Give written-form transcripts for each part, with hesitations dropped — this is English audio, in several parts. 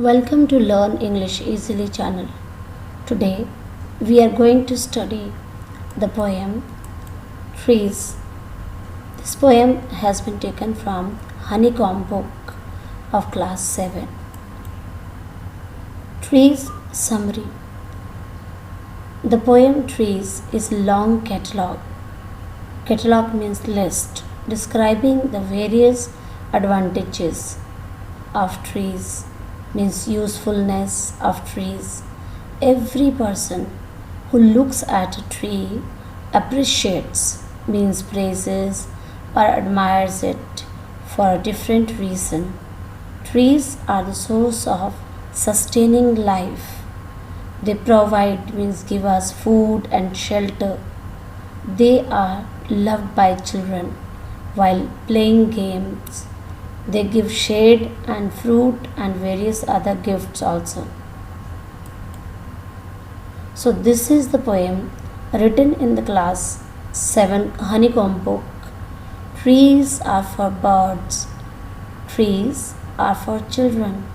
Welcome to Learn English Easily channel. Today we are going to study the poem Trees. This poem has been taken from Honeycomb book of class 7. Trees summary. The poem Trees is long catalog. Catalog means list describing the various advantages of trees, means usefulness of trees. Every person who looks at a tree appreciates, means praises or admires it for a different reason. Trees are the source of sustaining life. They provide, means give us food and shelter. They are loved by children while playing games. They give shade and fruit and various other gifts also. So this is the poem written in the class 7 Honeycomb book. Trees are for birds. Trees are for children.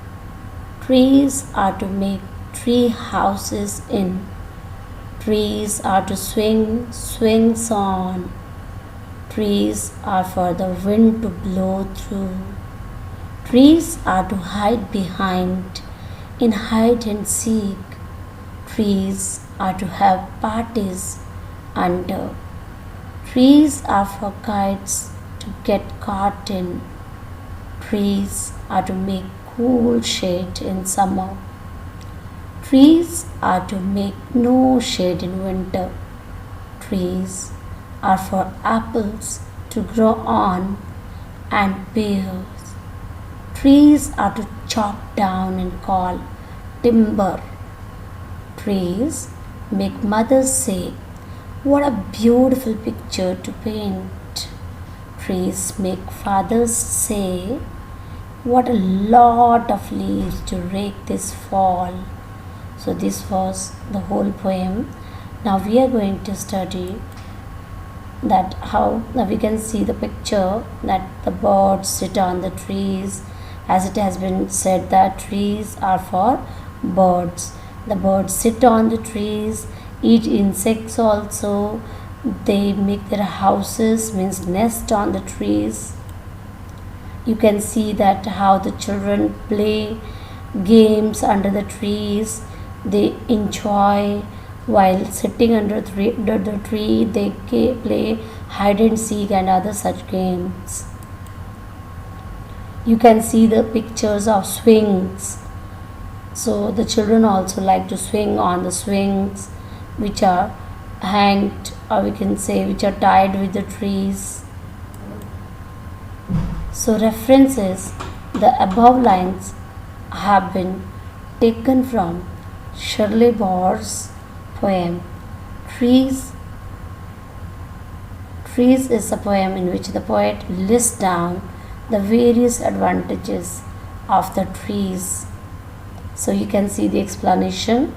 Trees are to make tree houses in. Trees are to swing swings on. Trees are for the wind to blow through. Trees are to hide behind in hide and seek. Trees are to have parties under. Trees are for kites to get caught in. Trees are to make cool shade in summer. Trees are to make no shade in winter. Trees are for apples to grow on and pears. Trees are to chop down and call timber. Trees make mothers say, "What a beautiful picture to paint." Trees make fathers say, "What a lot of leaves to rake this fall." So this was the whole poem. Now we are going to study that how now we can see the picture that the birds sit on the trees, as it has been said that trees are for birds. The birds sit on the trees, eat insects also. They make their houses, means nest on the trees. You can see that how the children play games under the trees. They enjoy while sitting under the tree. They play hide and seek and other such games. You can see the pictures of swings. So the children also like to swing on the swings which are hanged, or we can say which are tied with the trees. So references, the above lines have been taken from Shirley Baur's poem Trees. Trees is a poem in which the poet lists down the various advantages of the trees. So you can see the explanation.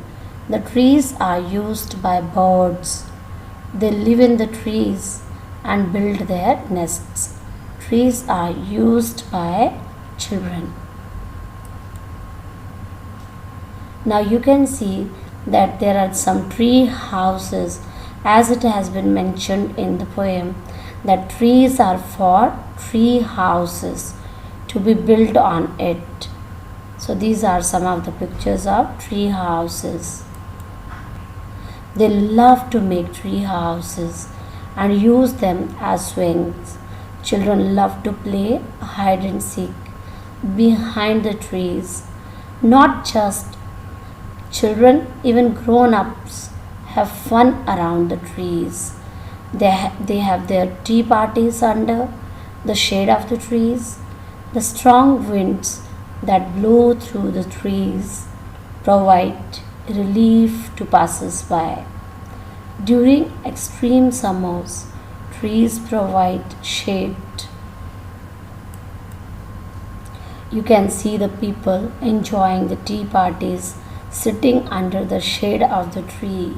The trees are used by birds. They live in the trees and build their nests. Trees are used by children. Now you can see that there are some tree houses, as it has been mentioned in the poem that trees are for tree houses to be built on it. So these are some of the pictures of tree houses. They love to make tree houses and use them as swings. Children love to play hide and seek behind the trees. Not just children, even grown-ups have fun around the trees. They have their tea parties under the shade of the trees. The strong winds that blow through the trees provide relief to passers-by. During extreme summers, trees provide shade. You can see the people enjoying the tea parties sitting under the shade of the tree.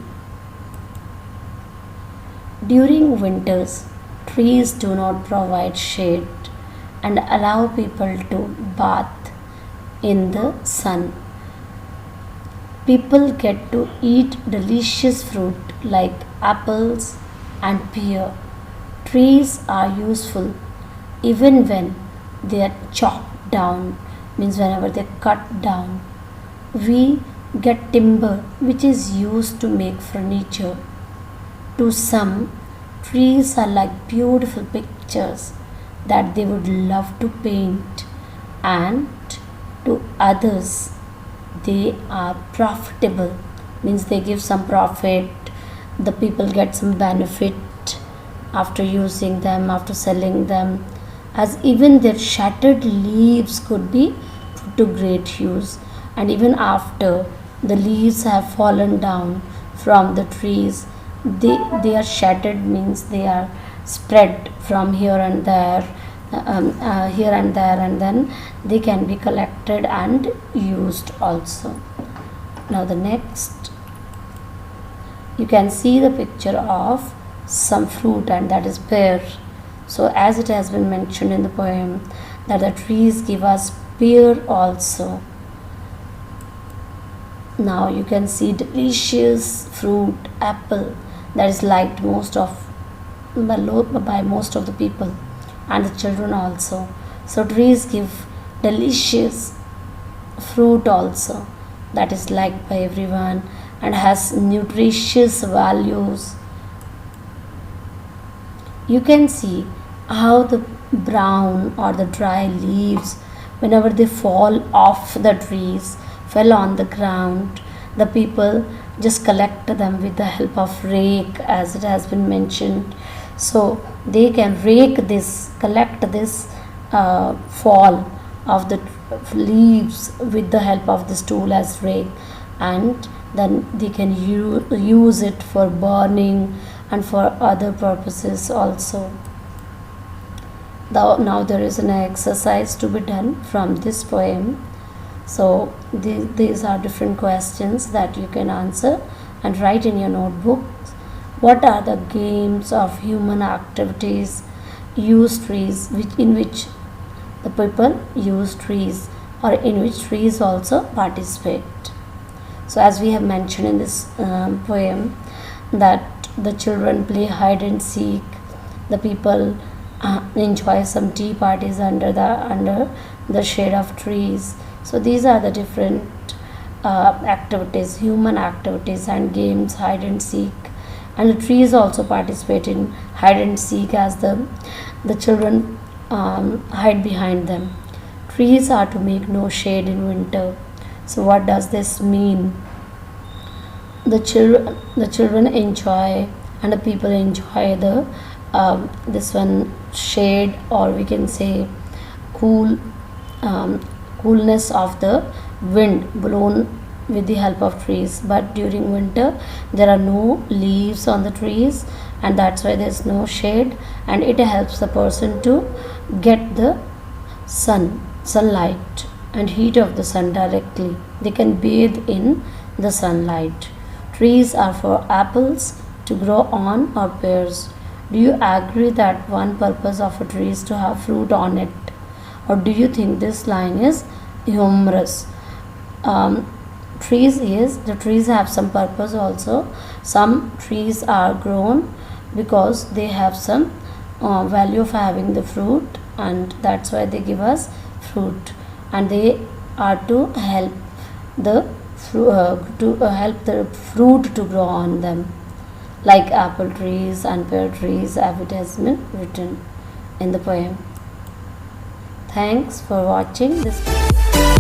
During winters, trees do not provide shade and allow people to bath in the sun. People get to eat delicious fruit like apples and pear. Trees are useful even when they are chopped down, means whenever they cut down. We get timber which is used to make furniture. To some, trees are like beautiful pictures that they would love to paint, and to others, they are profitable, means they give some profit, the people get some benefit after using them, after selling them, as even their shattered leaves could be put to great use. And even after the leaves have fallen down from the trees, they are shattered, means they are spread from here and there, here and there, and then they can be collected and used also. Now the next, you can see the picture of some fruit, and that is pear. So as it has been mentioned in the poem that the trees give us pear also. Now you can see delicious fruit apple that is liked by most of the people and the children also. So trees give delicious fruit also that is liked by everyone and has nutritious values. You can see how the brown or the dry leaves, whenever they fall off the trees, fell on the ground, the people just collect them with the help of rake, as it has been mentioned. So they can rake this, collect this fall of the leaves with the help of this tool as rake, and then they can use it for burning and for other purposes also. Now there is an exercise to be done from this poem. So these are different questions that you can answer and write in your notebook. What are the games of human activities use trees, in which the people use trees, or in which trees also participate? So as we have mentioned in this poem, that the children play hide and seek, the people enjoy some tea parties under the shade of trees. So these are the different activities, human activities and games, hide and seek. And the trees also participate in hide and seek, as the children hide behind them. Trees are to make no shade in winter. So what does this mean? The children enjoy, and the people enjoy the this one shade, or we can say coolness of the wind blown with the help of trees. But during winter there are no leaves on the trees, and that's why there's no shade, and it helps the person to get the sunlight and heat of the sun directly. They can bathe in the sunlight. Trees are for apples to grow on, or pears. Do you agree that one purpose of a tree is to have fruit on it, or do you think this line is humorous? The trees have some purpose also. Some trees are grown because they have some value of having the fruit, and that's why they give us fruit, and they are to help the help the fruit to grow on them, like apple trees and pear trees, as it has been written in the poem. Thanks for watching this video.